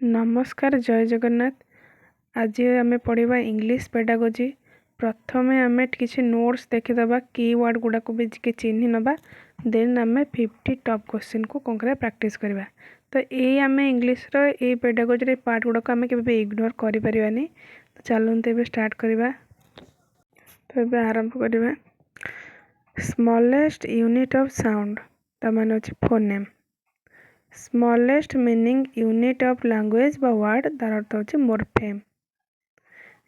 नमस्कार जय जगन्नाथ। आज आम पढ़ा इंग्लिश पेडागोजी। प्रथम आम किसी नोट्स देखीदबा कीवर्ड गुड़ाक भी चिन्ह नवा देन आम 50 टॉप क्वेश्चन को कौन कर प्रैक्टिस करवा। तो ये आम इंग्लिश रे पेडागोजी पार्ट गुड़ाक आम के इग्नोर करें। तो चलते ये स्टार्ट करवा। तो ये आरंभ करवा। स्मॉलेस्ट यूनिट ऑफ साउंड ताने phoneme. Smallest meaning unit of language बा वर्ड तार अर्थ होची morpheme.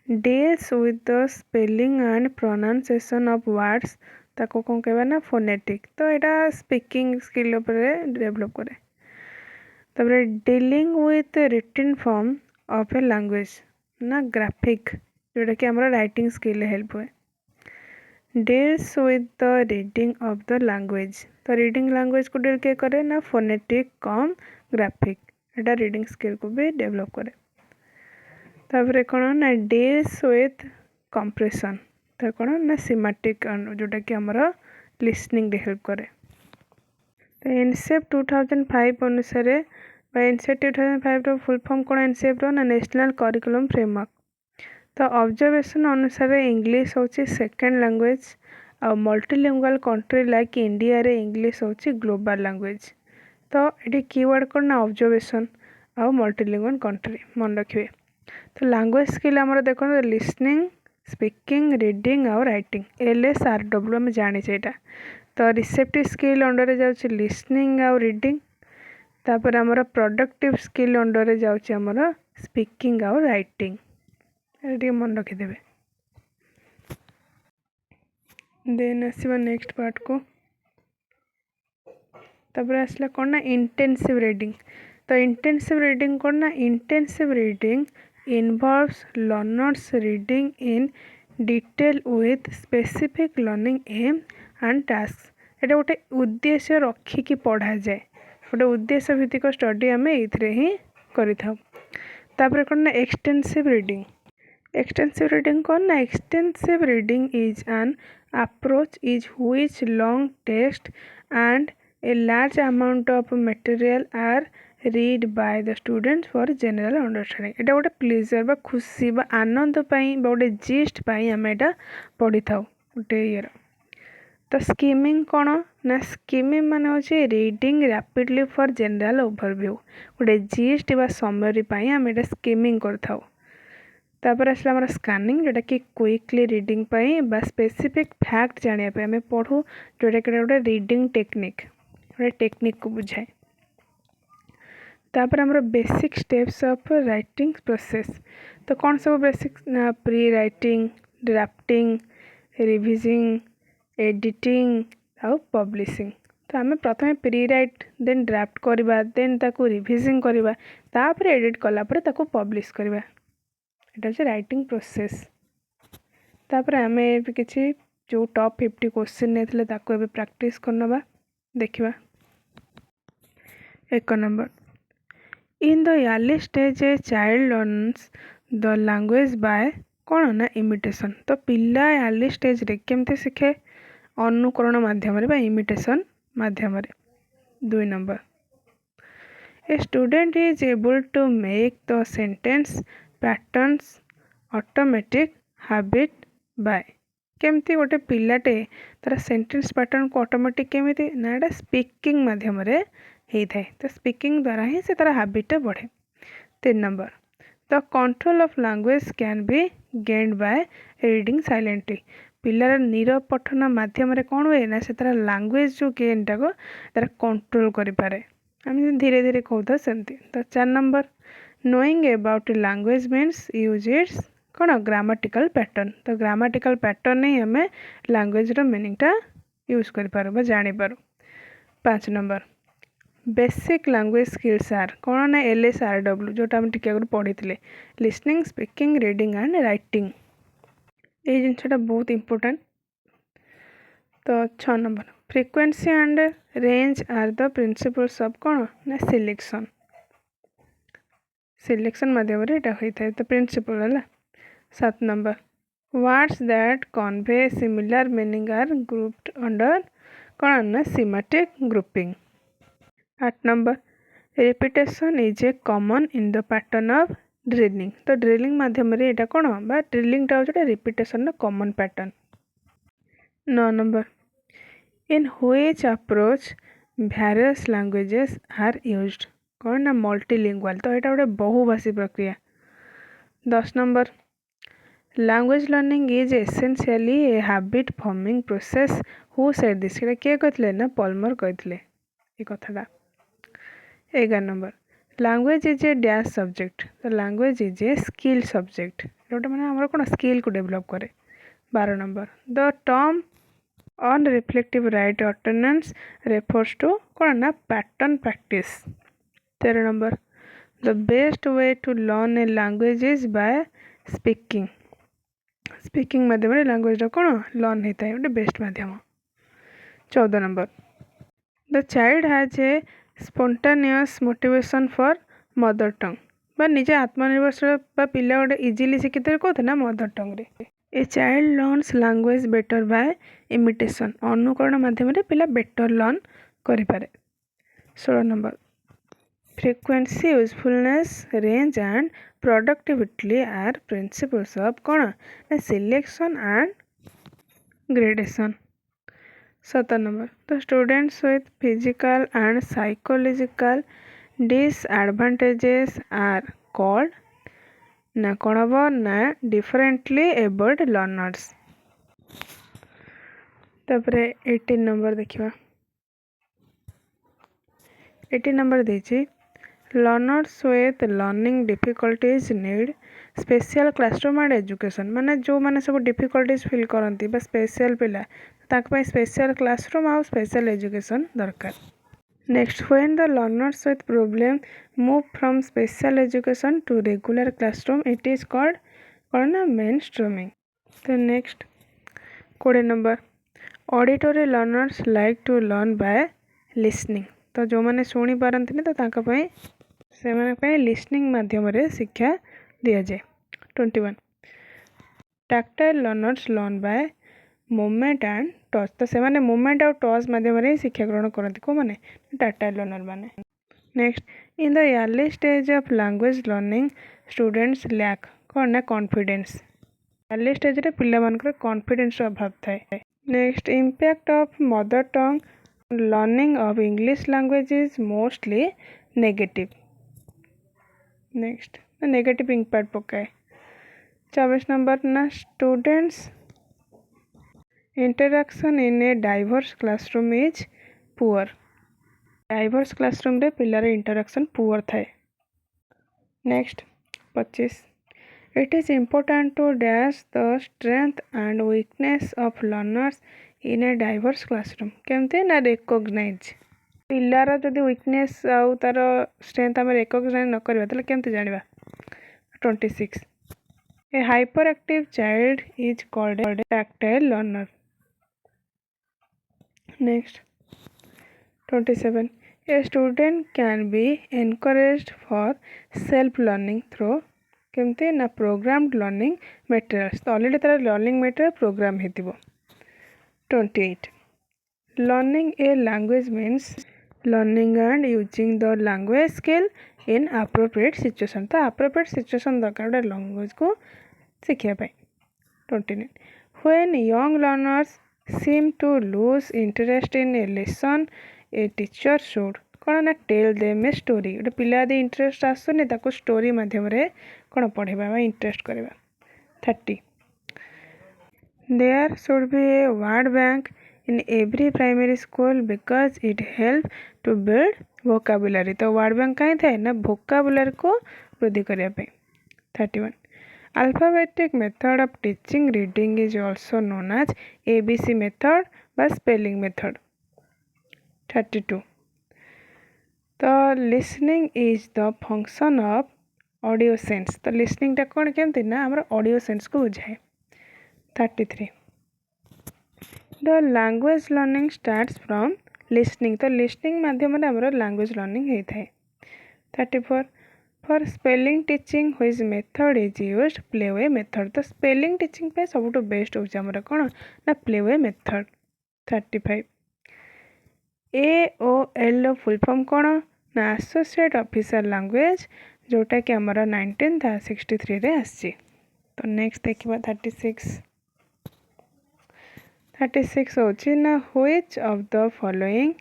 Deals with the spelling and pronunciation of words ताको कौन कहबा ना फोनेटिक। तो यहाँ स्पीकिंग स्किल उपरे डेवलप करे। तबरे dealing with written form of a language ना ग्राफिक जोटा कि हमारा राइटिंग स्किल हेल्प हुए। Deals with the reading of the language. तो रीडिंग लैंग्वेज को डील के करे ना फोनेटिक कम ग्राफिक। एटा रीडिंग स्किल को भी डेवलप करे। तापर कौन ना डील्स विथ कंप्रेशन। तो कौन ना सिमेटिक जोटा कि हमारा लिसनिंग हेल्प करे। तो एनसीएफ 2005 अनुसार एनसीएफ 2005 रो फुल फॉर्म कौन एनसीएफ रो ना नेशनल करिकुलम फ्रेमवर्क। तो ऑब्जर्वेशन अनुसार इंग्लिश होची सेकेंड लैंग्वेज आ मल्टीलिंगुअल कंट्री लाइक इंडिया रे इंग्लिश होची ग्लोबल लैंग्वेज। तो ये कीवर्ड कौन ना ऑब्जर्वेशन आ मल्टीलिंगुअल कंट्री मन रखिए। तो लैंग्वेज स्किल आमर देखो लिसनिंग स्पीकिंग रीडिंग आ राइटिंग LSRW आम जानी यहाँ। तो रिसेप्टिव स्किल अंडर जाऊँ लिसनिंग आ रीडिंग। तापर आमर प्रोडक्टिव स्किल अंडर जाऊँ आमर स्पीकिंग आ राइटिंग। ये मन रखिदेवे। देन आसवा नेक्स्ट पार्ट को। तापर आसला कौन ना इंटेंसिव रीडिंग। तो इंटेंसिव रीडिंग कौन ना intensive reading involves learners reading in detail with specific learning aim and task. एटा गोटे उद्देश्य रखिकी पढ़ा जाए। गोटे उद्देश्य भित्तिक स्टडी आम ये ही करें। कौन ना एक्सटेंसिव रीडिंग। एक्सटेंसिव रीडिंग कौन ना extensive reading is an approach is which long text and a large amount of material are read by the students for general understanding। एटा गोटे प्लेजर बा खुशी बा आनंद पाई बा गोटे जिस्ट पाई आम एटा पढ़ी थाउ गोटे ईयर। तो स्कीमिंग कौन ना स्कीमिंग माने होची reading rapidly for general overview. गोटे जिस्ट बा समरी पाई आम एटा स्कीमिंग करथाउ। तापर आसला हमारा स्कानिंग जोटा कि क्विकली रीडिंग पाई बा स्पेसिफिक फैक्ट जानिया पे हमें पढ़ू जोटा कि गोटे रीडिंग टेक्निक गोटे टेक्निक को बुझाए। तापर हमारा basic steps of writing process. तो कौन सब बेसिक ना प्री राइटिंग ड्राफ्टिंग रिविजिंग एडिटिंग आउ पब्लिशिंग। तो आम प्रथम प्री राइट देन ड्राफ्ट करवा देन ताकू रिविजिंग करवा तापर एडिट कला पर ताकू पब्लिश करवा। एटा होची राइटिंग प्रोसेस। तापर आम किसी जो टॉप 50 क्वेश्चन नहीं ताको एबे प्रैक्टिस करनबा देखिबा। 1 number in the early stage a child learns the language by कौन ना इमिटेशन। तो पिला अर्ली स्टेज रे केमते शिखे अनुकरण माध्यम रे बा इमिटेशन माध्यम रे। 2 number a student is able to make the sentence patterns automatic habit by. केमती गोटे पिलाटे तार सेंटेंस पैटर्न को ऑटोमेटिक केमिति ना एटा स्पीकिंग माध्यम रे होता है। तो स्पीकिंग द्वारा ही से तार हैबिट बढ़े। 3 number the control of language can be gained by reading silently. पिलार नीरव पठन माध्यम रे कौन हुए ना से तार लैंग्वेज जो गेन टाको तार कंट्रोल करि पारे। हम धीरे धीरे कहता सेमती। तो 4 number knowing about language means use its कौन ग्रामाटिकल पैटर्न। तो ग्रामाटिकल पैटर्न ही हमें लैंग्वेज रो मीनिंग टा यूज कर पारो जानी पारो। 5 number basic language skills are कौन ना LSRW जोटा हम टिके पढ़ी थे listening speaking reading and writing. ये जिनटा बहुत इंपोर्टेंट। तो 6 number frequency and range are the principles of कौन ना सिलेक्शन। सिलेक्शन माध्यम होता है तो प्रिंसिपल है। 7 number words that convey similar meaning are grouped under कौन ना semantic grouping. 8 number repetition is a common in the pattern of drilling. तो ड्रिलिंग माध्यम रे एटा कोन बा ड्रिलिंग टा होटे repetition common pattern. 9 number in which approach various languages are used. कौन ना मल्टीलिंगुअल। तो एटा गोटे बहुभाषी प्रक्रिया। 10 number language learning is essentially a habit forming process. Who said this. एटा के कहथिले ना पॉल्मर कहथिले ए कथाटा। 11 number language is a dash subject. तो language is a skill subject. गोटे माने हमर कोन स्किल को डेवलप करे। 12 number the term on reflective right attendance refers to कौन ना pattern practice. 13 number the best way to learn a language is by speaking. Speaking माध्यम लैंग्वेज कौन लर्न होता है गोटे बेस्ट माध्यम। 14 number the child has a spontaneous motivation for mother tongue. बा निजे आत्मनिर्भरशील पिला गोटे इजिली शिखित कौन ना मदर टंग रे। A child learns language better by imitation. अनुकरण माध्यम पिला बेटर लर्न करें। 16 number frequency usefulness range and productivity are principles of कौन selection and gradation. 17 number the students with physical and psychological disadvantages are called ना कौन हम ना differently abled learners. तापर 18 नंबर देखिए। 18 नंबर देछि learners with learning difficulties need special classroom and education. माने जो माने सब डिफिकल्टीज फील करती बा स्पेशल पिला ताक पई स्पेशल क्लासरूम आ स्पेशल एजुकेशन दरकार। Next when the learners with problem move from special education to regular classroom it is called कौन ना मेन स्ट्रीमिंग। तो next 20 number auditory learners like to learn by listening. तो जो मैंने शुणी पारती तो से लिसनिंग माध्यम शिक्षा दि जाए। 21 tactile learners learn by movement and touch. तो से मूवमेंट और टच माध्यम शिक्षा ग्रहण करती कौ मैंने टैक्टाइल लर्नर मैंने। Next in the early stage of language learning students lack कौन ना कॉन्फिडेंस। अर्ली स्टेज रे पिला मानकर कॉन्फिडेंस अभाव थाए। Next impact of mother tongue learning of English language is mostly negative. Next negative impact पकाए। 24 number ना students interaction in a diverse classroom is poor. Diverse classroom रे पिलार इंटरैक्शन पुअर थाए। Next 25 it is important to dash the strength and weakness of learners in a diverse classroom. केमती ना recognise पिलार जदि weakness आउ तार strength आम recognise न करबा तले केमती जानिबा। 26 a hyper active child is called a tactile learner. Next 27 a student can be encouraged for self learning through केमती ना प्रोग्राम्ड लर्निंग मटेरियल्स। तो ऑलरेडी तार लर्निंग मटेरियल प्रोग्राम हेतिबो। 28 learning a language means learning and using the language skill in appropriate situation. तो appropriate situation दरकार गोटे language को शिखापी। 29 when young learners seem to lose interest in A lesson a teacher should कौन ना tell them a story. गोटे पिला यदि इंटरेस्ट आसुनी ताको स्टोरी माध्यम कौन पढ़ेबा इंटरेस्ट करवा। 30 there should be a word bank in every primary school because it help to build vocabulary. तो वर्ड बैंक कहीं थाए ना वोकाबुलरी को वृद्धि करने। 31 alphabetic method of teaching reading is also known as ABC method बा spelling method. 32 तो listening is the function of audio sense. तो लिसनिंग टा कौन केमती ना आमर ऑडियो सेंस को बुझाए। 33 the language learning starts from listening. तो लिसनिंग माध्यम आमर लैंग्वेज लर्निंग होता है। 34 for spelling teaching which method is used playway method. तो स्पेलिंग टीचिंग पे सबुठ बेस्ट होची आमर कौन ना प्लेवे मेथड। 35 ए ओ एल फुल फॉर्म कौन ना एसोसिएट ऑफिशियल लैंग्वेज जोटा कि आमर 1963 रे आसी। तो नेक्स्ट देखिबा 36 होची ना which of the following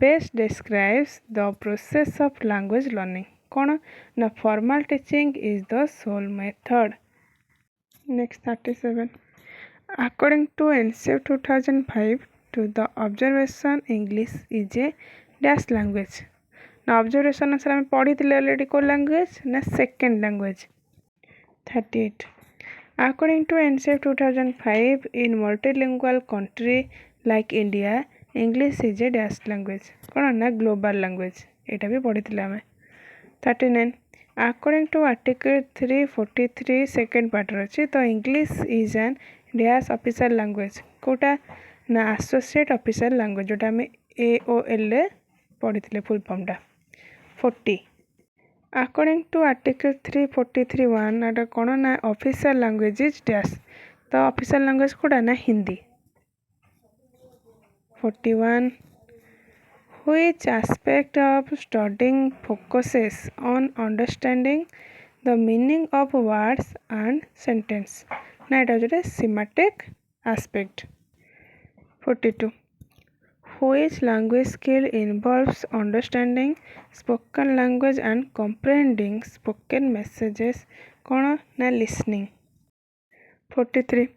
best describes the process of language learning कौन ना formal teaching is the sole method. Next 37 according to NCF 2005 to the observation English is a dash language ना ऑब्जर्वेशन आंसर आम पढ़ी already को language ना second language. 38 according to NCF 2005 in multilingual country like India English is a dash language कौन ना global language यहाँ भी पढ़ी आम। 39 according to article 343 second part अच्छी तो English is an dash official language कोटा ना एसोसिएट ऑफिशियल लैंग्वेज जोटा आम AOL पढ़ी फुल फॉर्मटा। 40 according to article 343(1) एटा कौन ना ऑफिशियल लैंग्वेज इज डैश तो ऑफिशियल लैंग्वेज कोटा ना Hindi. 41 which aspect of studying focuses on understanding the meaning of words and sentence ना एटा Jote semantic aspect। 42 which language skill involves understanding spoken language and comprehending spoken messages कौन ना listening। 43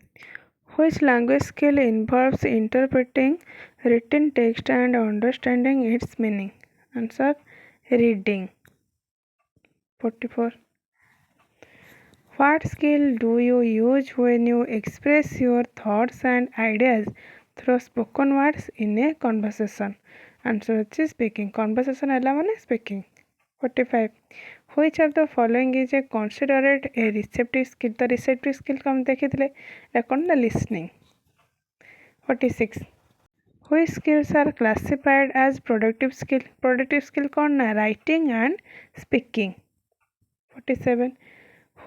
which language skill involves interpreting written text and understanding its meaning answer reading। 44 what skill do you use when you express your thoughts and ideas through spoken words in a conversation answer is speaking conversation है माने speaking। 45 which of the following is a considered a receptive skill तो receptive skill को हम देखी कौन ना listening। 46 which skills are classified as productive skill कौन ना writing and speaking। 47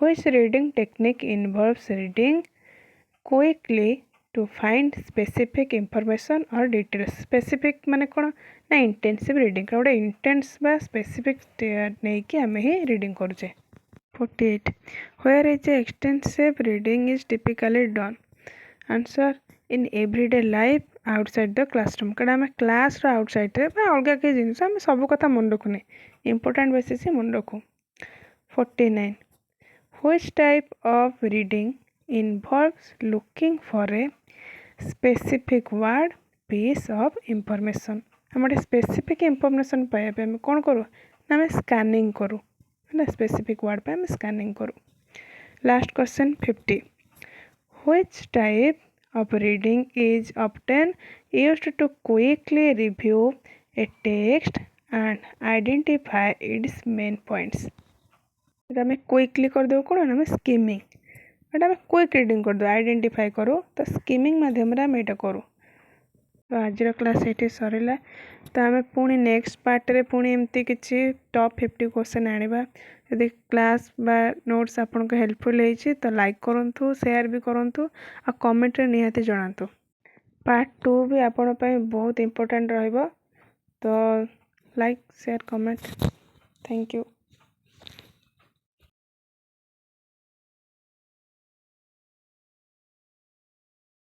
which reading technique involves reading quickly to find specific information or details specific माने कौन ना intensive reading गोटे intense बा specific नहीं कि आम ही reading करुचे। 48 where is extensive reading is typically done answer in everyday life outside the classroom कड़ा आम क्लास रो आउटसाइड रे बा अलग कई जिन आम सब कथा मन रखुने इंपोर्टेंट बेसिस मन रखु। 49 which type of reading involves looking for a specific word piece of information हम स्पेसिफिक इंफॉर्मेशन पाइबा आम कौन करूँ ना आम स्कानिंग करूँ है स्पेसिफिक वर्ड पे आम स्कानिंग करूँ। Last question 50 which type of reading is often used to quickly review a text and identify its main points आम क्विकली कर दे कौन आम स्किमिंग एटा आम क्विक रीडिंग कर दो आइडेंटिफाई करूँ तो स्किमिंग माध्यम आम यहाँ करूँ। तो आज क्लास ये सरला तो आम पुणी नेक्स्ट पार्ट रे पुणी एमती किसी टॉप 50 क्वेश्चन आनिबा यदि क्लास बा नोट्स आपन को हेल्पफुल होइछि तो लाइक करंतु शेयर भी करंतु आ कमेंट रे निहाती जणांतु। पार्ट 2 भी आपन पय बहुत इंपोर्टेंट रहइबो तो like share comment thank you.